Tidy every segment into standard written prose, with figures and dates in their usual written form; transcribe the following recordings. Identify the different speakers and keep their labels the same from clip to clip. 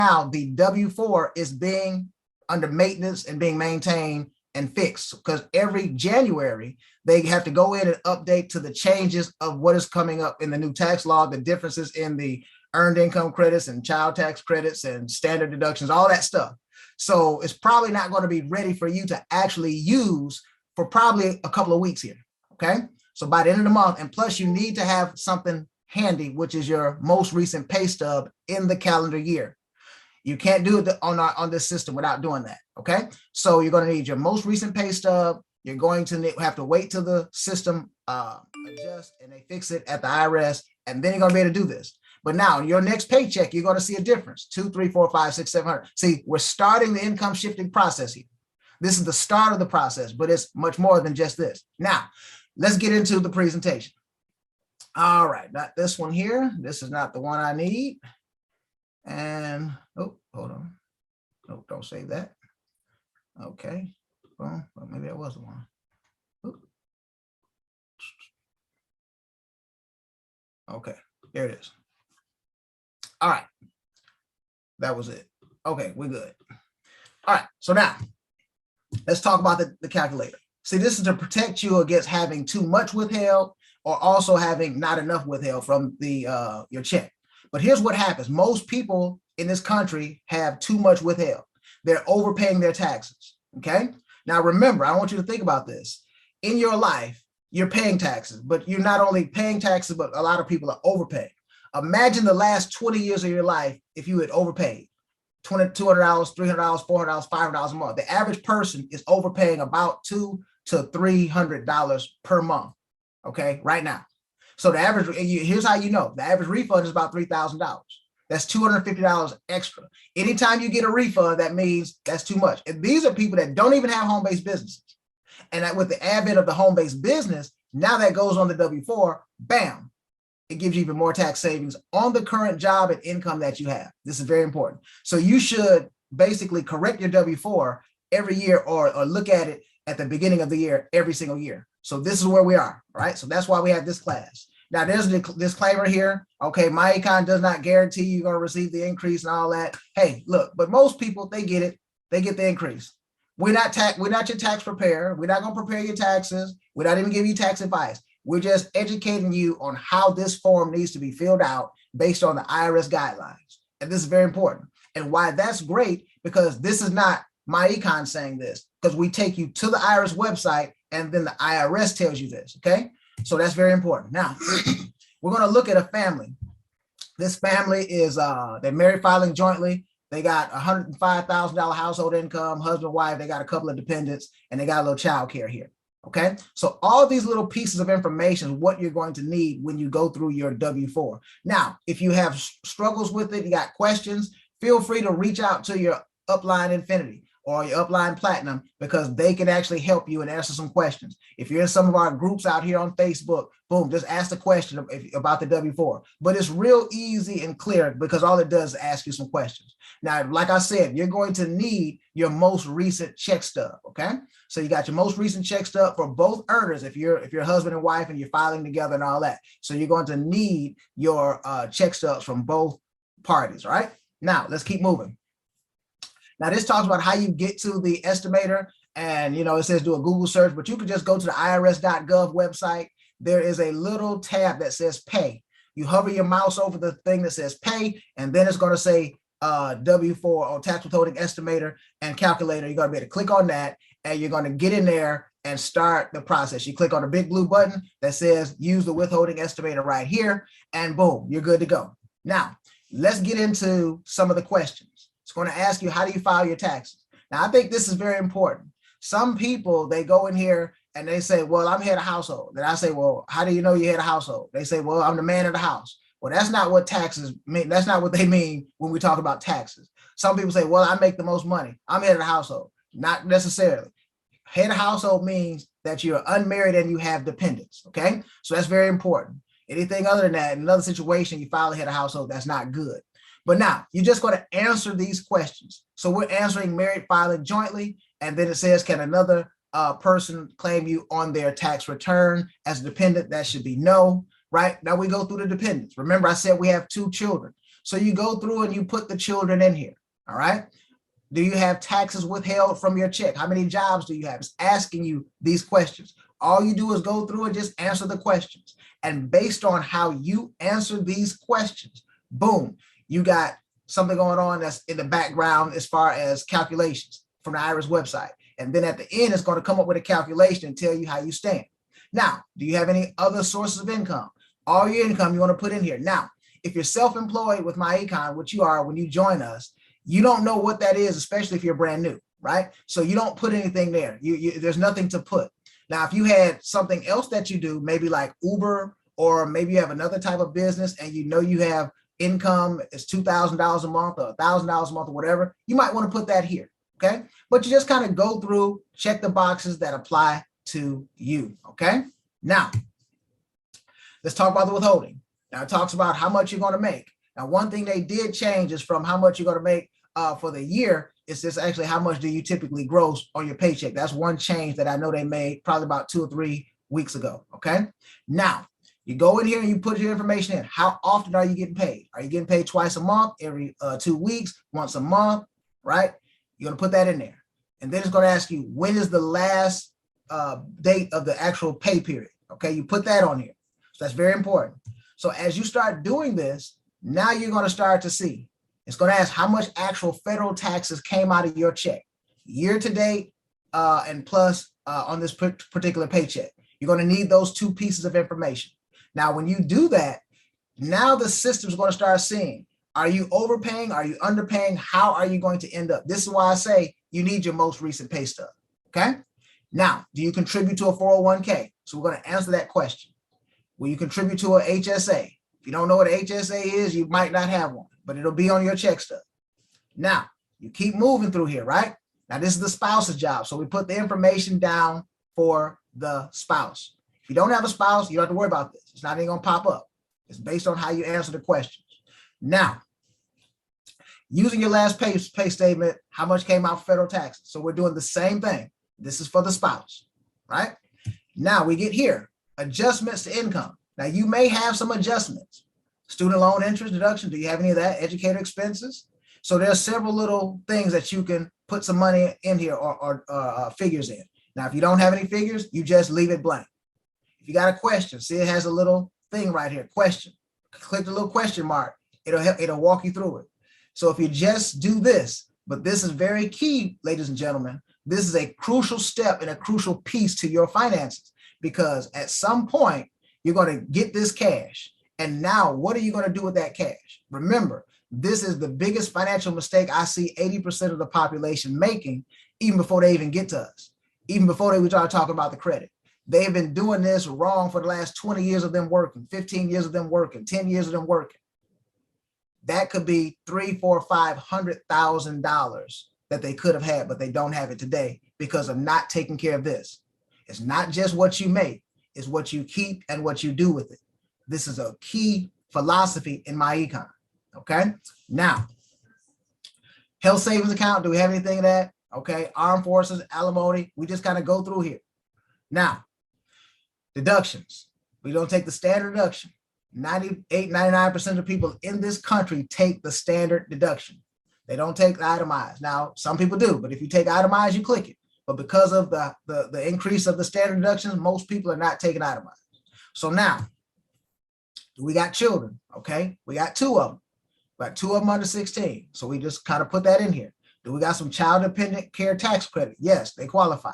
Speaker 1: now the W-4 is being under maintenance and being maintained and fixed, because every January they have to go in and update to the changes of what is coming up in the new tax law, the differences in the earned income credits and child tax credits and standard deductions, all that stuff. So it's probably not going to be ready for you to actually use for probably a couple of weeks here. Okay, so by the end of the month, and plus you need to have something handy, which is your most recent pay stub in the calendar year. You can't do it on this system without doing that. Okay, so you're going to need your most recent pay stub. You're going to have to wait till the system adjusts and they fix it at the IRS, and then you're going to be able to do this. But now your next paycheck, you're going to see a difference. 2, 3, 4, 5, 6, 700. See, we're starting the income shifting process here. This is the start of the process, but it's much more than just this. Now, let's get into the presentation. All right, not this one here. This is not the one I need. And, oh, hold on. No, don't save that. Okay, well, maybe that was the one. Ooh. Okay, there it is. All right, that was it. Okay, we're good. All right, so now let's talk about the calculator. See, this is to protect you against having too much withheld or also having not enough withheld from the your check. But here's what happens. Most people in this country have too much withheld. They're overpaying their taxes, okay? Now remember, I want you to think about this. In your life, you're paying taxes, but you're not only paying taxes, but a lot of people are overpaying. Imagine the last 20 years of your life if you had overpaid $200, $300, $400, $500 a month. The average person is overpaying about $200 to $300 per month, okay, right now. So the average, here's how you know, the average refund is about $3,000. That's $250 extra. Anytime you get a refund, that means that's too much. And these are people that don't even have home-based businesses. And with the advent of the home-based business, now that goes on the W-4, bam, it gives you even more tax savings on the current job and income that you have. This is very important. So you should basically correct your W-4 every year or look at it at the beginning of the year, every single year. So this is where we are, right? So that's why we have this class. Now there's a disclaimer here. Okay, my econ does not guarantee you're going to receive the increase and all that. Hey, look, but most people, they get it. They get the increase. We're not your tax preparer. We're not going to prepare your taxes. We're not even giving you tax advice. We're just educating you on how this form needs to be filled out based on the IRS guidelines. And this is very important. And why that's great, because this is not my econ saying this, because we take you to the IRS website and then the IRS tells you this, okay? So that's very important. Now, we're going to look at a family. This family is, they're married filing jointly. They got $105,000 household income, husband, wife, they got a couple of dependents, and they got a little child care here. Okay, so all these little pieces of information is what you're going to need when you go through your W-4. Now, if you have struggles with it, you got questions, feel free to reach out to your Upline Infinity or your Upline Platinum, because they can actually help you and answer some questions. If you're in some of our groups out here on Facebook, boom, just ask the question about the W-4. But it's real easy and clear, because all it does is ask you some questions. Now, like I said, you're going to need your most recent check stub, okay? So you got your most recent check stub for both earners, if you're husband and wife and you're filing together and all that. So you're going to need your check stubs from both parties, right? Now, let's keep moving. Now, this talks about how you get to the estimator, and it says do a Google search, but you can just go to the irs.gov website. There is a little tab that says pay. You hover your mouse over the thing that says pay, and then it's going to say W-4 or tax withholding estimator and calculator. You're going to be able to click on that, and you're going to get in there and start the process. You click on the big blue button that says use the withholding estimator right here, and boom, you're good to go. Now, let's get into some of the questions. It's going to ask you, how do you file your taxes? Now, I think this is very important. Some people, they go in here and they say, well, I'm head of household. Then I say, well, how do you know you're head of household? They say, well, I'm the man of the house. Well, that's not what taxes mean. That's not what they mean when we talk about taxes. Some people say, well, I make the most money. I'm head of the household. Not necessarily. Head of household means that you're unmarried and you have dependents, okay? So that's very important. Anything other than that, in another situation, you file a head of household, that's not good. But now, you're just going to answer these questions. So we're answering married filing jointly, and then it says, can another person claim you on their tax return as a dependent? That should be no, right? Now we go through the dependents. Remember, I said we have 2 children. So you go through and you put the children in here. All right. Do you have taxes withheld from your check? How many jobs do you have? It's asking you these questions. All you do is go through and just answer the questions. And based on how you answer these questions, boom, you got something going on that's in the background as far as calculations from the IRS website. And then at the end, it's going to come up with a calculation and tell you how you stand. Now, do you have any other sources of income? All your income you want to put in here. Now, if you're self-employed with MyEcon, which you are when you join us, you don't know what that is, especially if you're brand new, right? So you don't put anything there. There's nothing to put. Now, if you had something else that you do, maybe like Uber, or maybe you have another type of business and you know you have income is $2,000 a month or $1,000 a month or whatever, you might want to put that here, okay? But you just kind of go through, check the boxes that apply to you, okay? Now, let's talk about the withholding. Now, it talks about how much you're going to make. Now, one thing they did change is from how much you're going to make for the year. It's just actually how much do you typically gross on your paycheck. That's one change that I know they made probably about 2 or 3 weeks ago, okay? Now, you go in here and you put your information in. How often are you getting paid? Are you getting paid twice a month, every 2 weeks, once a month, right? You're going to put that in there. And then it's going to ask you, when is the last date of the actual pay period? Okay, you put that on here. So that's very important. So as you start doing this, now you're going to start to see. It's going to ask how much actual federal taxes came out of your check year to date and plus on this particular paycheck. You're going to need those 2 pieces of information. Now, when you do that, now the system's going to start seeing, are you overpaying? Are you underpaying? How are you going to end up? This is why I say you need your most recent pay stub, okay? Now, do you contribute to a 401k? So we're going to answer that question. Will you contribute to a HSA? If you don't know what an HSA is, you might not have one, but it'll be on your check stub. Now, you keep moving through here, right? Now, this is the spouse's job. So we put the information down for the spouse. If you don't have a spouse, you don't have to worry about this. It's not even going to pop up. It's based on how you answer the questions. Now, using your last pay statement, how much came out for federal taxes? So we're doing the same thing. This is for the spouse, right? Now we get here, adjustments to income. Now you may have some adjustments. Student loan interest deduction, do you have any of that? Educator expenses? So there's several little things that you can put some money in here or figures in. Now, if you don't have any figures, you just leave it blank. If you got a question, see it has a little thing right here, question. Click the little question mark. It'll walk you through it. So if you just do this, but this is very key, ladies and gentlemen, this is a crucial step and a crucial piece to your finances, because at some point you're going to get this cash. And now what are you going to do with that cash? Remember, this is the biggest financial mistake I see 80% of the population making, even before they even get to us, even before they start talking about the credit. They've been doing this wrong for the last 20 years of them working, 15 years of them working, 10 years of them working. That could be $300,000, $400,000, $500,000 that they could have had, but they don't have it today because of not taking care of this. It's not just what you make, it's what you keep and what you do with it. This is a key philosophy in MyEcon, okay? Now, health savings account, do we have anything of that? Okay, armed forces, alimony, we just kind of go through here. Now, deductions, we don't take the standard deduction. 98, 99% of people in this country take the standard deduction. They don't take the itemized. Now, some people do, but if you take itemized, you click it. But because of the increase of the standard deductions, most people are not taking itemized. So now, we got children, okay? We got 2 of them. We got 2 of them under 16. So we just kind of put that in here. Do we got some child dependent care tax credit? Yes, they qualify,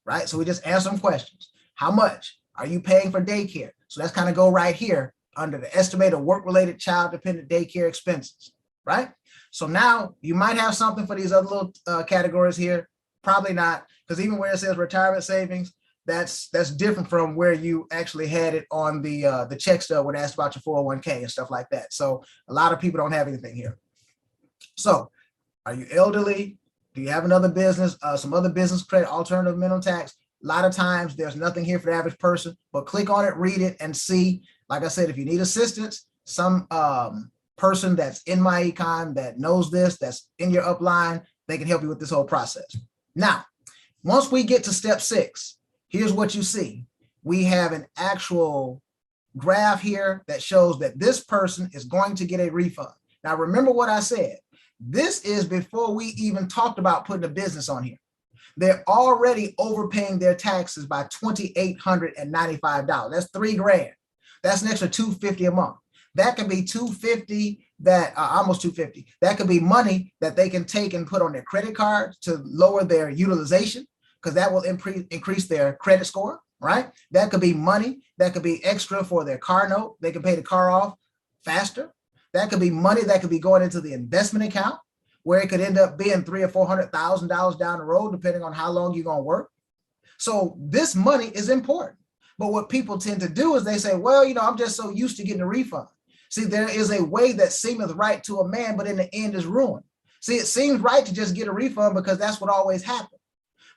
Speaker 1: right? So we just answer some questions. How much are you paying for daycare? So that's kind of go right here under the estimated work-related child dependent daycare expenses, right? So now you might have something for these other little categories here. Probably not, because even where it says retirement savings, that's different from where you actually had it on the check stub when it asked about your 401k and stuff like that. So a lot of people don't have anything here. So are you elderly? Do you have another business, some other business credit, alternative minimum tax? A lot of times there's nothing here for the average person, but click on it, read it, and see. Like I said, if you need assistance, some person that's in MyEcon that knows this, that's in your upline, they can help you with this whole process. Now, once we get to step 6, here's what you see. We have an actual graph here that shows that this person is going to get a refund. Now, remember what I said. This is before we even talked about putting a business on here. They're already overpaying their taxes by $2,895. That's $3,000. That's an extra $250 a month. That can be $250 that almost $250. That could be money that they can take and put on their credit cards to lower their utilization, because that will increase their credit score, right? That could be money that could be extra for their car note. They can pay the car off faster. That could be money that could be going into the investment account, where it could end up being $300,000 or $400,000 down the road, depending on how long you're going to work. So this money is important. But what people tend to do is they say, well, I'm just so used to getting a refund. See, there is a way that seemeth right to a man, but in the end is ruin. See, it seems right to just get a refund because that's what always happens.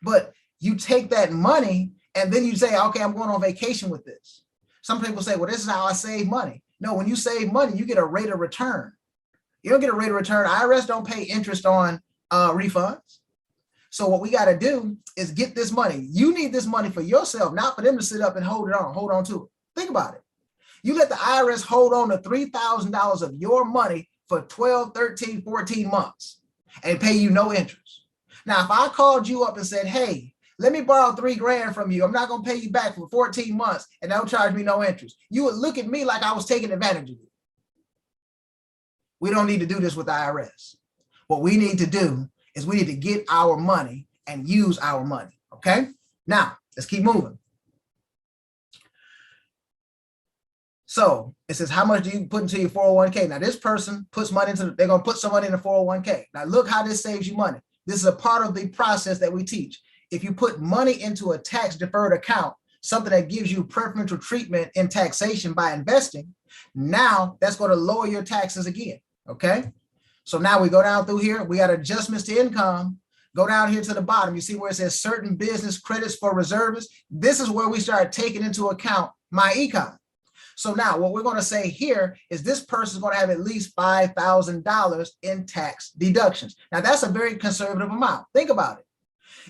Speaker 1: But you take that money and then you say, okay, I'm going on vacation with this. Some people say, well, this is how I save money. No, when you save money, you get a rate of return. You don't get a rate of return. IRS don't pay interest on refunds. So what we got to do is get this money. You need this money for yourself, not for them to sit up and hold on to it. Think about it. You let the IRS hold on to $3,000 of your money for 12, 13, 14 months and pay you no interest. Now, if I called you up and said, hey, let me borrow $3,000 from you, I'm not going to pay you back for 14 months and don't charge me no interest, you would look at me like I was taking advantage of you. We don't need to do this with the IRS. What we need to do is we need to get our money and use our money, okay? Now, let's keep moving. So it says, how much do you put into your 401k? Now, this person puts money into, they're going to put some money in the 401k. Now, look how this saves you money. This is a part of the process that we teach. If you put money into a tax deferred account, something that gives you preferential treatment in taxation by investing, now that's going to lower your taxes again, okay? So now we go down through here, we got adjustments to income, go down here to the bottom, you see where it says certain business credits for reservists. This is where we start taking into account my econ. So now what we're going to say here is this person is going to have at least $5,000 in tax deductions. Now that's a very conservative amount. Think about it.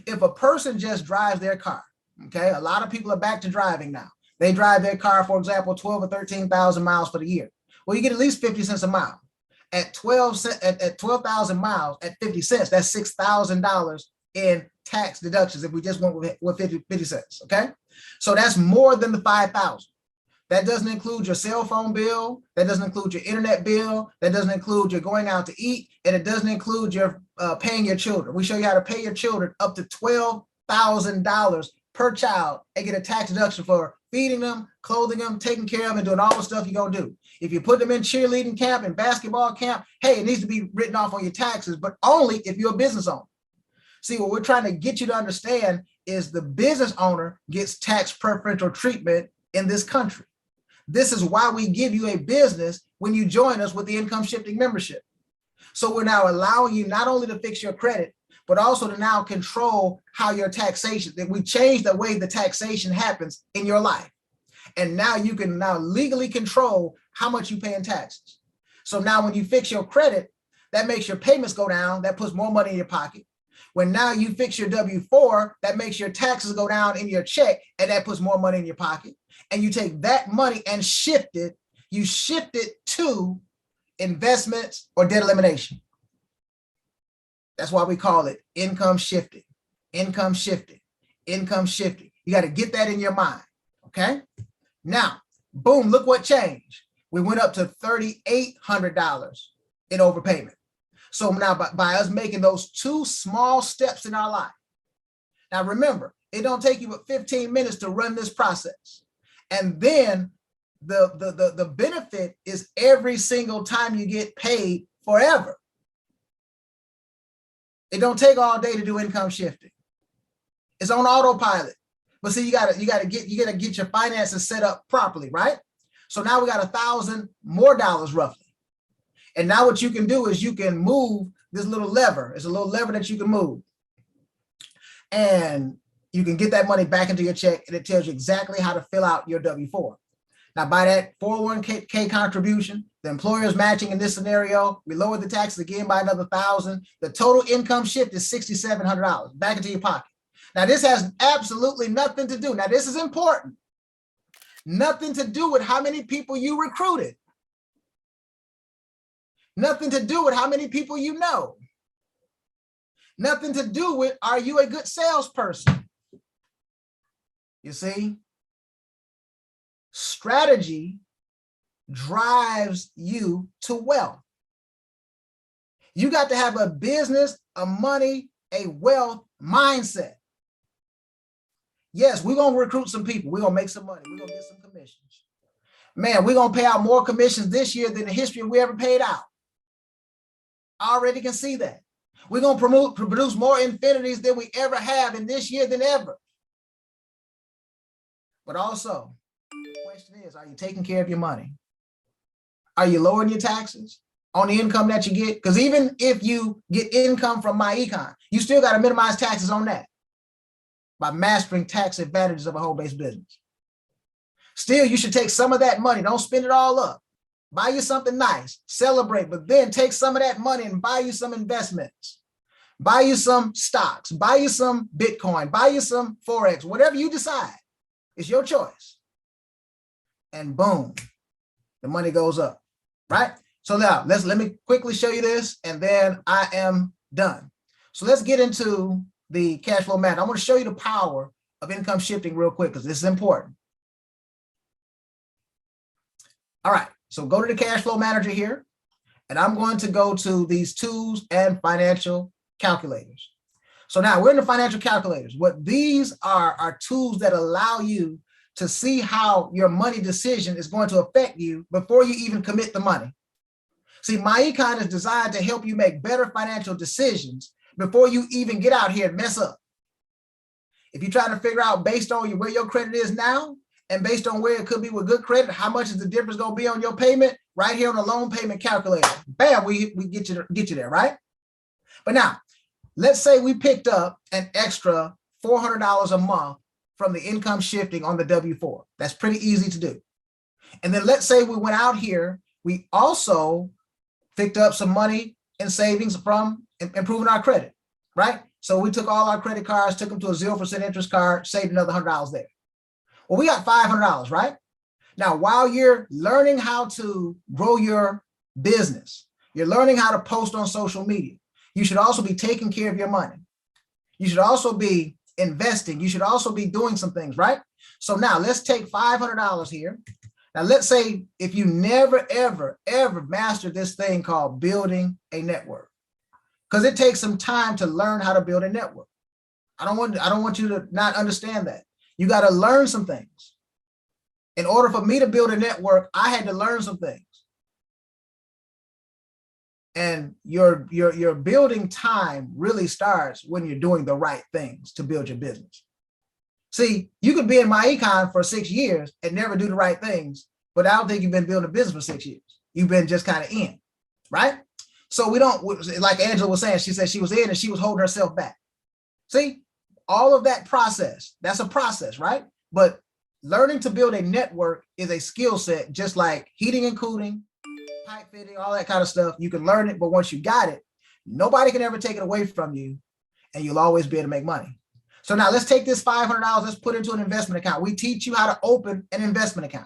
Speaker 1: If a person just drives their car, okay, a lot of people are back to driving now. They drive their car, for example, 12 or 13,000 miles for the year. Well, you get at least 50 cents a mile. At 12,000 miles at 50 cents, that's $6,000 in tax deductions if we just went with 50 cents, okay? So that's more than the 5,000. That doesn't include your cell phone bill. That doesn't include your internet bill. That doesn't include your going out to eat. And it doesn't include your paying your children. We show you how to pay your children up to $12,000 per child and get a tax deduction for feeding them, clothing them, taking care of them, and doing all the stuff you're going to do. If you put them in cheerleading camp and basketball camp, hey, it needs to be written off on your taxes, but only if you're a business owner. See, what we're trying to get you to understand is the business owner gets tax preferential treatment in this country. This is why we give you a business when you join us with the income shifting membership. So we're now allowing you not only to fix your credit, but also to now control how your taxation, that we change the way the taxation happens in your life. And now you can now legally control how much you pay in taxes. So now when you fix your credit, that makes your payments go down, that puts more money in your pocket. When now you fix your W-4, that makes your taxes go down in your check, and that puts more money in your pocket. And you take that money and shift it to investments or debt elimination. That's why we call it income shifting, income shifting, income shifting. You got to get that in your mind, okay? Now, boom, look what changed. We went up to $3,800 in overpayment. So now by us making those two small steps in our life. Now remember, it don't take you but 15 minutes to run this process. And then the benefit is every single time you get paid forever. It don't take all day to do income shifting. It's on autopilot. But see, you gotta get your finances set up properly, right? So now we got $1,000 more roughly. And now what you can do is you can move this little lever. It's a little lever that you can move. And you can get that money back into your check, and it tells you exactly how to fill out your W-4. Now, by that 401k contribution, the employer is matching in this scenario. We lowered the taxes again by another $1,000. The total income shift is $6,700 back into your pocket. Now, this has absolutely nothing to do. Now, this is important. Nothing to do with how many people you recruited. Nothing to do with how many people you know. Nothing to do with, are you a good salesperson? You see, strategy drives you to wealth. You got to have a business, a money, a wealth mindset. Yes, we're going to recruit some people. We're going to make some money. We're going to get some commissions. Man, we're going to pay out more commissions this year than the history we ever paid out. I already can see that. We're going to produce more infinities than we ever have in this year than ever. But also, the question is, are you taking care of your money? Are you lowering your taxes on the income that you get? Because even if you get income from MyEcon, you still got to minimize taxes on that by mastering tax advantages of a whole-based business. Still, you should take some of that money. Don't spend it all up. Buy you something nice, celebrate, but then take some of that money and buy you some investments. Buy you some stocks, buy you some Bitcoin, buy you some Forex, whatever you decide. It's your choice. And boom, the money goes up, right? So now let me quickly show you this and then I am done. So let's get into the cash flow manager. I want to show you the power of income shifting real quick because this is important. All right, so go to the cash flow manager here, and I'm going to go to these tools and financial calculators. So now we're in the financial calculators. What these are tools that allow you to see how your money decision is going to affect you before you even commit the money. See, MyEcon is designed to help you make better financial decisions before you even get out here and mess up. If you're trying to figure out based on where your credit is now and based on where it could be with good credit, how much is the difference going to be on your payment? Right here on the loan payment calculator. Bam, we get you there, right? But now, let's say we picked up an extra $400 a month from the income shifting on the W-4. That's pretty easy to do. And then let's say we went out here, we also picked up some money in savings from improving our credit, right? So we took all our credit cards, took them to a 0% interest card, saved another $100 there. Well, we got $500, right? Now, while you're learning how to grow your business, you're learning how to post on social media, you should also be taking care of your money. You should also be investing. You should also be doing some things, right? So now let's take $500 here. Now, let's say if you never, ever, ever mastered this thing called building a network, because it takes some time to learn how to build a network. I don't want you to not understand that. You got to learn some things. In order for me to build a network, I had to learn some things. And your building time really starts when you're doing the right things to build your business. See, you could be in MyEcon for 6 years and never do the right things, but I don't think you've been building a business for 6 years. You've been just kind of in, right? So we don't, like Angela was saying, she said she was in and she was holding herself back. See, all of that process, that's a process, right? But learning to build a network is a skill set, just like heating and cooling, pipe fitting, all that kind of stuff. You can learn it, but once you got it, nobody can ever take it away from you and you'll always be able to make money. So now let's take this $500, let's put it into an investment account. We teach you how to open an investment account.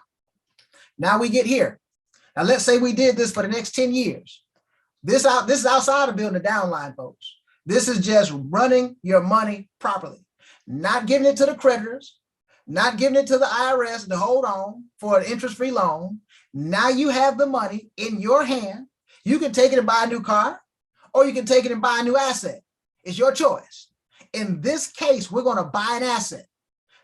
Speaker 1: Now we get here. Now let's say we did this for the next 10 years. This is outside of building a downline, folks. This is just running your money properly, not giving it to the creditors, not giving it to the IRS to hold on for an interest-free loan. Now you have the money in your hand. You can take it and buy a new car, or you can take it and buy a new asset. It's your choice. In this case, we're going to buy an asset.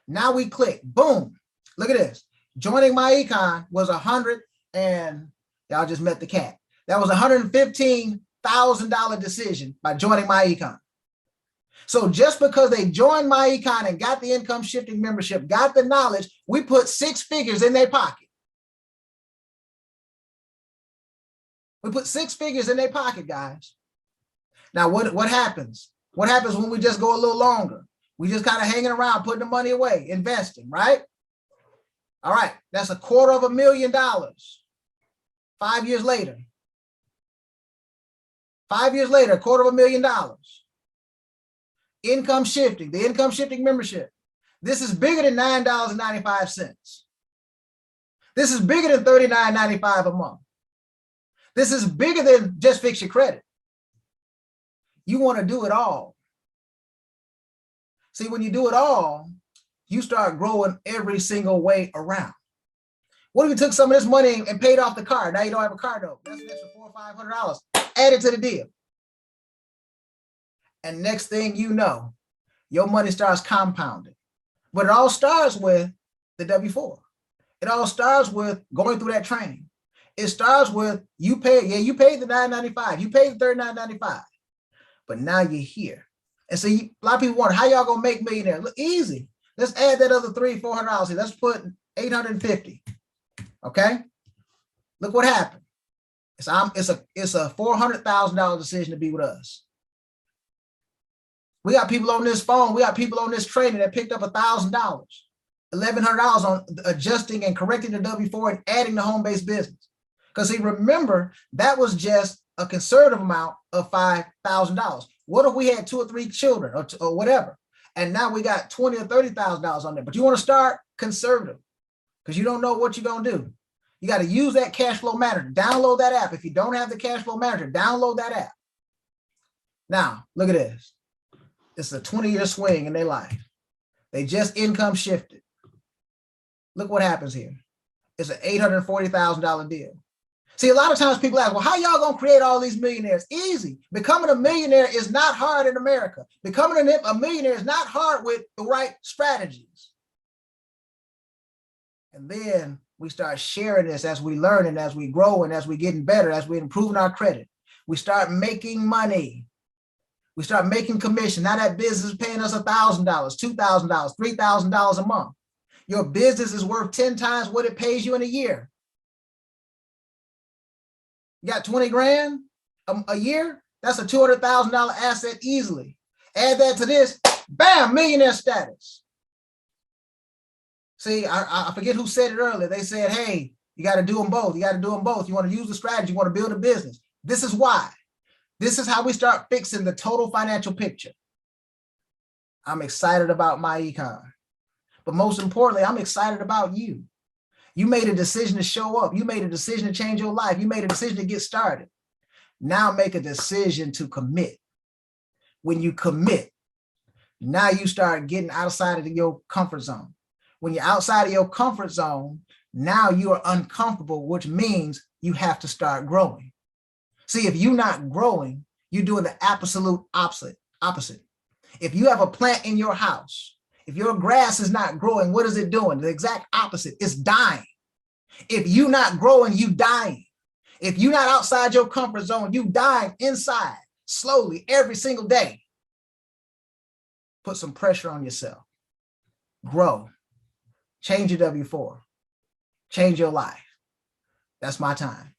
Speaker 1: Now we click, boom. Look at this. Joining MyEcon was y'all just met the cat. That was $115,000 decision by joining MyEcon. So just because they joined MyEcon and got the income shifting membership, got the knowledge, we put 6 figures in their pocket. We put 6 figures in their pocket, guys. Now, what happens? What happens when we just go a little longer? We just kind of hanging around, putting the money away, investing, right? All right, that's $250,000. 5 years later. 5 years later, $250,000. Income shifting, the income shifting membership. This is bigger than $9.95. This is bigger than $39.95 a month. This is bigger than just fix your credit. You want to do it all. See, when you do it all, you start growing every single way around. What if you took some of this money and paid off the car? Now you don't have a car though. That's an extra $400 or $500. Add it to the deal. And next thing you know, your money starts compounding. But it all starts with the W-4. It all starts with going through that training. It starts with you paid the $9.95. You paid the $39.95. But now you're here. And so a lot of people wonder, how y'all gonna make millionaire? Look, easy. Let's add that other $300, $400 here. Let's put $850. Okay. Look what happened. It's a $400,000 decision to be with us. We got people on this phone. We got people on this training that picked up $1,000, $1,100 on adjusting and correcting the W-4 and adding the home-based business. Because see, remember, that was just a conservative amount of $5,000. What if we had 2 or 3 children or whatever? And now we got $20,000 or $30,000 on there. But you want to start conservative because you don't know what you're going to do. You got to use that cash flow manager. Download that app. If you don't have the cash flow manager, download that app. Now, look at this. It's a 20-year swing in their life. They just income shifted. Look what happens here. It's an $840,000 deal. See, a lot of times people ask, well, how y'all gonna create all these millionaires? Easy. Becoming a millionaire is not hard in America. Becoming a millionaire is not hard with the right strategies. And then we start sharing this as we learn and as we grow and as we getting better, as we're improving our credit. We start making money. We start making commission. Now that business is paying us $1,000, $2,000, $3,000 a month. Your business is worth 10 times what it pays you in a year. You got 20 grand a year? That's a $200,000 asset easily. Add that to this, bam, millionaire status. See, I forget who said it earlier. They said, hey, you got to do them both. You got to do them both. You want to use the strategy. You want to build a business. This is why. This is how we start fixing the total financial picture. I'm excited about my econ. But most importantly, I'm excited about you. You made a decision to show up. You made a decision to change your life. You made a decision to get started. Now make a decision to commit. When you commit, now you start getting outside of your comfort zone. When you're outside of your comfort zone, now you are uncomfortable, which means you have to start growing. See, if you're not growing, you're doing the absolute opposite. If you have a plant in your house, if your grass is not growing, what is it doing? The exact opposite. It's dying. If you're not growing, you dying. If you're not outside your comfort zone, you dying inside slowly every single day. Put some pressure on yourself. Grow. Change your W-4. Change your life. That's my time.